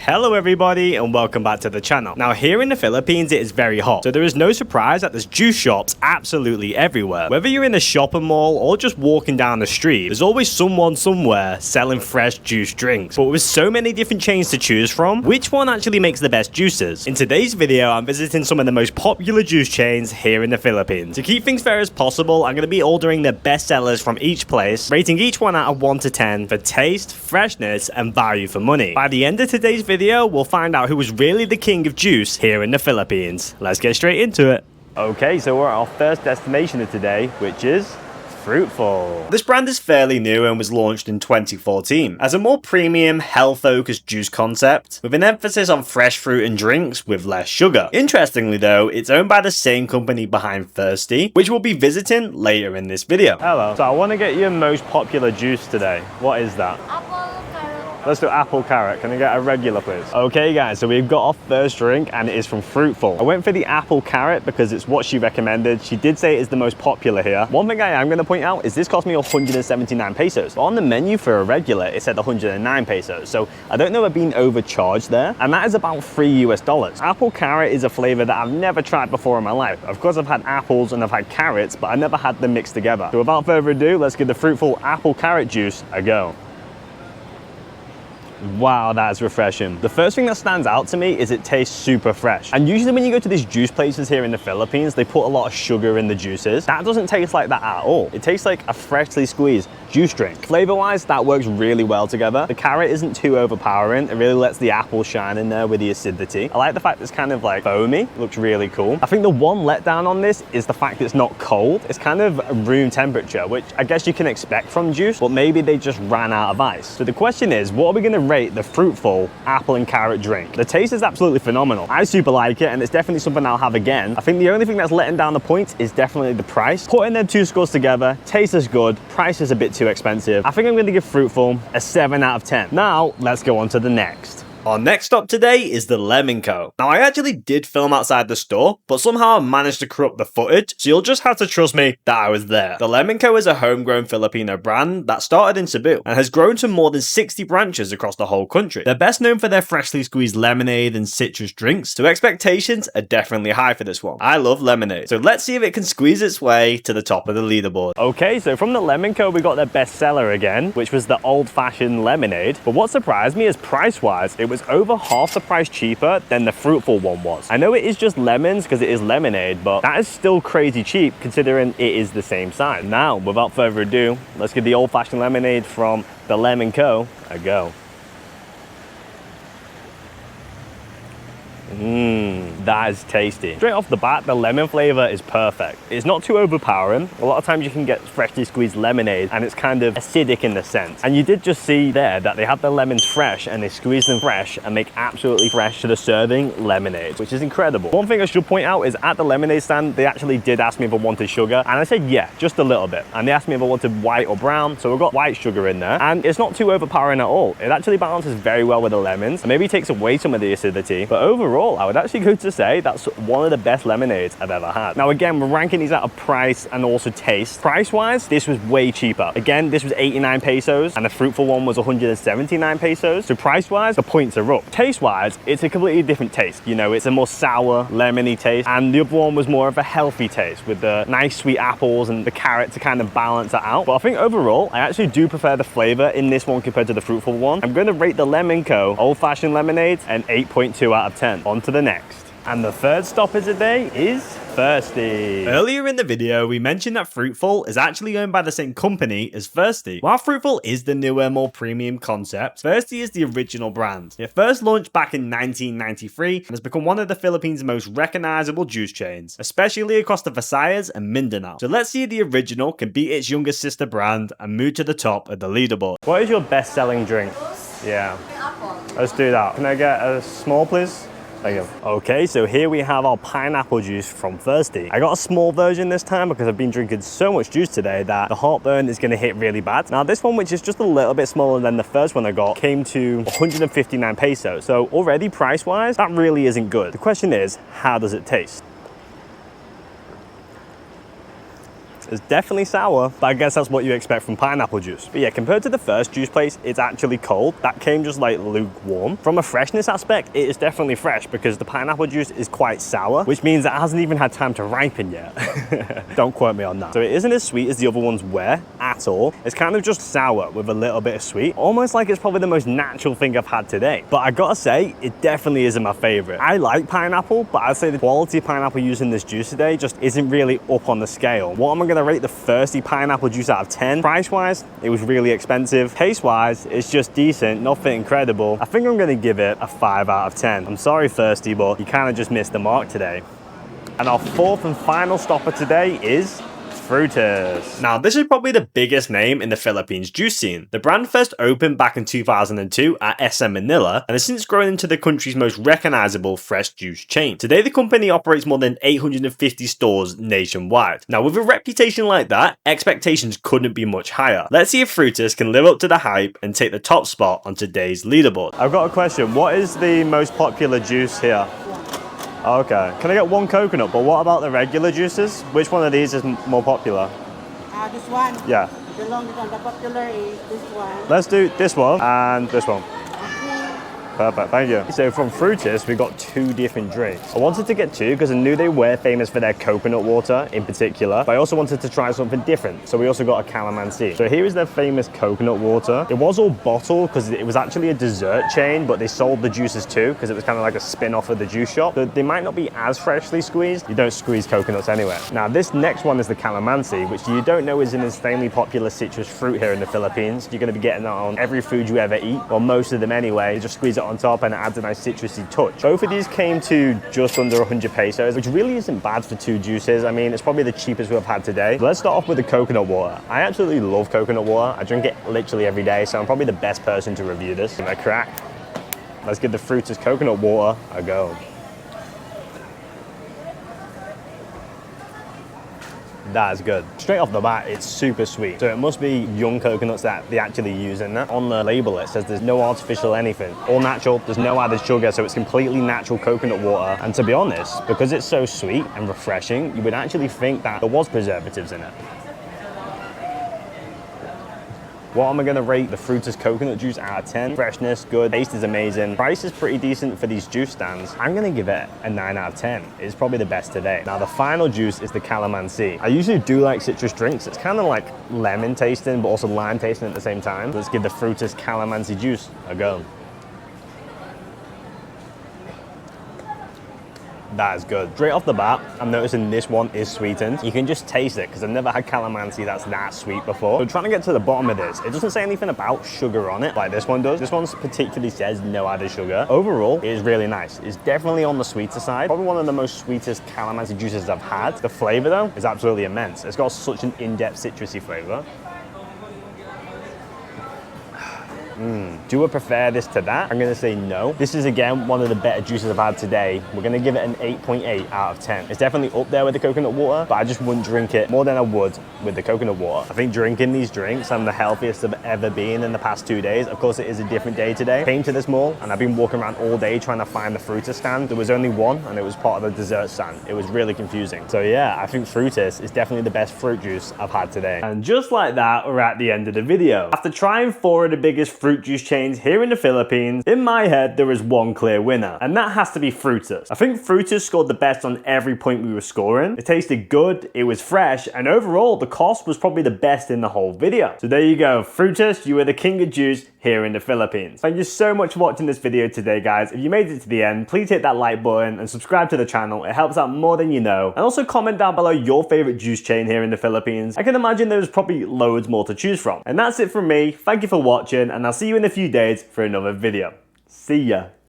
Hello everybody and welcome back to the channel. Now here in the Philippines it is very hot, so there is no surprise that there's juice shops absolutely everywhere. Whether you're in a shopping mall or just walking down the street, there's always someone somewhere selling fresh juice drinks. But with so many different chains to choose from, which one actually makes the best juices? In today's video I'm visiting some of the most popular juice chains here in the Philippines. To keep things fair as possible, I'm going to be ordering the best sellers from each place, rating each one out of 1 to 10 for taste, freshness and value for money. By the end of today's video, we'll find out who was really the king of juice here in the Philippines. Let's get straight into it. Okay, so we're at our first destination of today, which is Fruitful. This brand is fairly new and was launched in 2014 as a more premium, health-focused juice concept with an emphasis on fresh fruit and drinks with less sugar. Interestingly though, it's owned by the same company behind Thirsty, which we'll be visiting later in this video. Hello. So I want to get your most popular juice today. What is that? Apple carrot. Let's do apple carrot. Can I get a regular, please? Okay, guys, so we've got our first drink and it is from Fruitful. I went for the apple carrot because it's what she recommended. She did say it is the most popular here. One thing I am going to point out is this cost me 179 pesos. But on the menu for a regular, it said 109 pesos. So I don't know if being overcharged there. And that is about $3 US. Apple carrot is a flavor that I've never tried before in my life. Of course, I've had apples and I've had carrots, but I never had them mixed together. So without further ado, let's give the Fruitful apple carrot juice a go. Wow, that's refreshing. The first thing that stands out to me is it tastes super fresh. And usually when you go to these juice places here in the Philippines, they put a lot of sugar in the juices. That doesn't taste like that at all. It tastes like a freshly squeezed juice drink. Flavor-wise, that works really well together. The carrot isn't too overpowering. It really lets the apple shine in there with the acidity. I like the fact it's kind of like foamy. It looks really cool. I think the one letdown on this is the fact it's not cold. It's kind of room temperature, which I guess you can expect from juice, but maybe they just ran out of ice. So the question is, what are we gonna rate the Fruitful apple and carrot drink? The taste is absolutely phenomenal. I super like it and it's definitely something I'll have again. I think the only thing that's letting down the points is definitely the price. Putting them two scores together, taste is good, price is a bit too expensive. I think I'm going to give Fruitful a 7 out of 10. Now, let's go on to the next. Our next stop today is the Lemon Co. Now I actually did film outside the store, but somehow I managed to corrupt the footage, so you'll just have to trust me that I was there. The Lemon Co is a homegrown Filipino brand that started in Cebu and has grown to more than 60 branches across the whole country. They're best known for their freshly squeezed lemonade and citrus drinks, so expectations are definitely high for this one. I love lemonade, so let's see if it can squeeze its way to the top of the leaderboard. Okay, so from the Lemon Co we got their best seller again, which was the old-fashioned lemonade, but what surprised me is price-wise, it was over half the price cheaper than the Fruitful one was. I know it is just lemons because it is lemonade, but that is still crazy cheap considering it is the same size. Now, without further ado, let's give the old-fashioned lemonade from the Lemon Co a go. That is tasty. Straight off the bat, the lemon flavor is perfect. It's not too overpowering. A lot of times you can get freshly squeezed lemonade and it's kind of acidic in the sense. And you did just see there that they have the lemons fresh and they squeeze them fresh and make absolutely fresh to the serving lemonade, which is incredible. One thing I should point out is at the lemonade stand, they actually did ask me if I wanted sugar. And I said, yeah, just a little bit. And they asked me if I wanted white or brown. So we've got white sugar in there and it's not too overpowering at all. It actually balances very well with the lemons and maybe takes away some of the acidity. But overall, I would actually go to say that's one of the best lemonades I've ever had. Now again, we're ranking these out of price and also taste. Price-wise, this was way cheaper. Again, this was 89 pesos and the Fruitful one was 179 pesos. So price-wise, the points are up. Taste-wise, it's a completely different taste. You know, it's a more sour, lemony taste, and the other one was more of a healthy taste with the nice sweet apples and the carrot to kind of balance it out. But I think overall, I actually do prefer the flavor in this one compared to the Fruitful one. I'm going to rate the Lemon Co. old-fashioned lemonade an 8.2 out of 10. On to the next. And the third stop of the day is Thirsty. Earlier in the video, we mentioned that Fruitful is actually owned by the same company as Thirsty. While Fruitful is the newer, more premium concept, Thirsty is the original brand. It first launched back in 1993 and has become one of the Philippines' most recognizable juice chains, especially across the Visayas and Mindanao. So let's see if the original can beat its younger sister brand and move to the top of the leaderboard. What is your best-selling drink? Yeah. Apple. Let's do that. Can I get a small, please? Thank you. Okay, so here we have our pineapple juice from Thirsty. I got a small version this time because I've been drinking so much juice today that the heartburn is going to hit really bad. Now this one, which is just a little bit smaller than the first one I got, came to 159 pesos. So already price-wise, that really isn't good. The question is, how does it taste? It's definitely sour, but I guess that's what you expect from pineapple juice. But yeah, compared to the first juice place, it's actually cold. That came just like lukewarm. From a freshness aspect, it is definitely fresh because the pineapple juice is quite sour, which means it hasn't even had time to ripen yet. Don't quote me on that. So it isn't as sweet as the other ones were at all. It's kind of just sour with a little bit of sweet, almost like it's probably the most natural thing I've had today. But I gotta say, it definitely isn't my favorite. I like pineapple, but I'd say the quality of pineapple used in this juice today just isn't really up on the scale. What am I gonna rate the Thirsty pineapple juice out of 10? Price-wise, it was really expensive. Taste-wise, it's just decent, nothing incredible. I think I'm gonna give it a 5 out of 10. I'm sorry, Thirsty, but you kind of just missed the mark today. And our fourth and final stopper today is Frutus. Now, this is probably the biggest name in the Philippines juice scene. The brand first opened back in 2002 at SM Manila and has since grown into the country's most recognizable fresh juice chain. Today, the company operates more than 850 stores nationwide. Now, with a reputation like that, expectations couldn't be much higher. Let's see if Frutus can live up to the hype and take the top spot on today's leaderboard. I've got a question. What is the most popular juice here? Okay. Can I get one coconut? But what about the regular juices? Which one of these is more popular? This one. Yeah. The longest one, the popular is this one. Let's do this one and this one. Okay. Perfect, thank you. So from Frutus, we got 2 different drinks. I wanted to get 2 because I knew they were famous for their coconut water in particular, but I also wanted to try something different. So we also got a calamansi. So here is their famous coconut water. It was all bottled because it was actually a dessert chain, but they sold the juices too because it was kind of like a spin-off of the juice shop. So they might not be as freshly squeezed. You don't squeeze coconuts anywhere. Now this next one is the calamansi, which you don't know is an insanely popular citrus fruit here in the Philippines. You're going to be getting that on every food you ever eat, or most of them anyway. You just squeeze it on top and it adds a nice citrusy touch. Both of these came to just under 100 pesos, which really isn't bad for 2 juices. I mean, it's probably the cheapest we've had today. Let's start off with the coconut water. I absolutely love coconut water. I drink it literally every day, so I'm probably the best person to review this. Give it a crack. Let's give the Frutus coconut water a go. That is good. Straight off the bat, it's super sweet. So it must be young coconuts that they actually use in that. On the label, it says there's no artificial anything. All natural, there's no added sugar, so it's completely natural coconut water. And to be honest, because it's so sweet and refreshing, you would actually think that there was preservatives in it. What am I gonna rate the Frutus coconut juice out of 10? Freshness, good. Taste is amazing. Price is pretty decent for these juice stands. I'm gonna give it a 9 out of 10. It's probably the best today. Now the final juice is the calamansi. I usually do like citrus drinks. It's kind of like lemon tasting, but also lime tasting at the same time. Let's give the Frutus calamansi juice a go. That is good. Straight off the bat, I'm noticing this one is sweetened. You can just taste it because I've never had calamansi that's that sweet before. So trying to get to the bottom of this, it doesn't say anything about sugar on it like this one does. This one particularly says no added sugar. Overall, it is really nice. It's definitely on the sweeter side. Probably one of the most sweetest calamansi juices I've had. The flavor though is absolutely immense. It's got such an in-depth citrusy flavor. Do I prefer this to that? I'm gonna say no. This is again one of the better juices I've had today. We're gonna give it an 8.8 out of 10. It's definitely up there with the coconut water, but I just wouldn't drink it more than I would with the coconut water. I think drinking these drinks, I'm the healthiest I've ever been in the past 2 days. Of course, it is a different day today. Came to this mall and I've been walking around all day trying to find the Frutus stand. There was only one and it was part of the dessert stand. It was really confusing. So yeah, I think Frutus is definitely the best fruit juice I've had today. And just like that, we're at the end of the video. After trying 4 of the biggest fruit juice chains here in the Philippines, in my head there is one clear winner, and that has to be Frutus. I think Frutus scored the best on every point we were scoring. It tasted good, it was fresh, and overall the cost was probably the best in the whole video. So there you go, Frutus, you are the king of juice here in the Philippines. Thank you so much for watching this video today, guys. If you made it to the end, please hit that like button and subscribe to the channel. It helps out more than you know. And also comment down below your favorite juice chain here in the Philippines. I can imagine there's probably loads more to choose from. And that's it from me. Thank you for watching, and I'll see you in a few days for another video. See ya.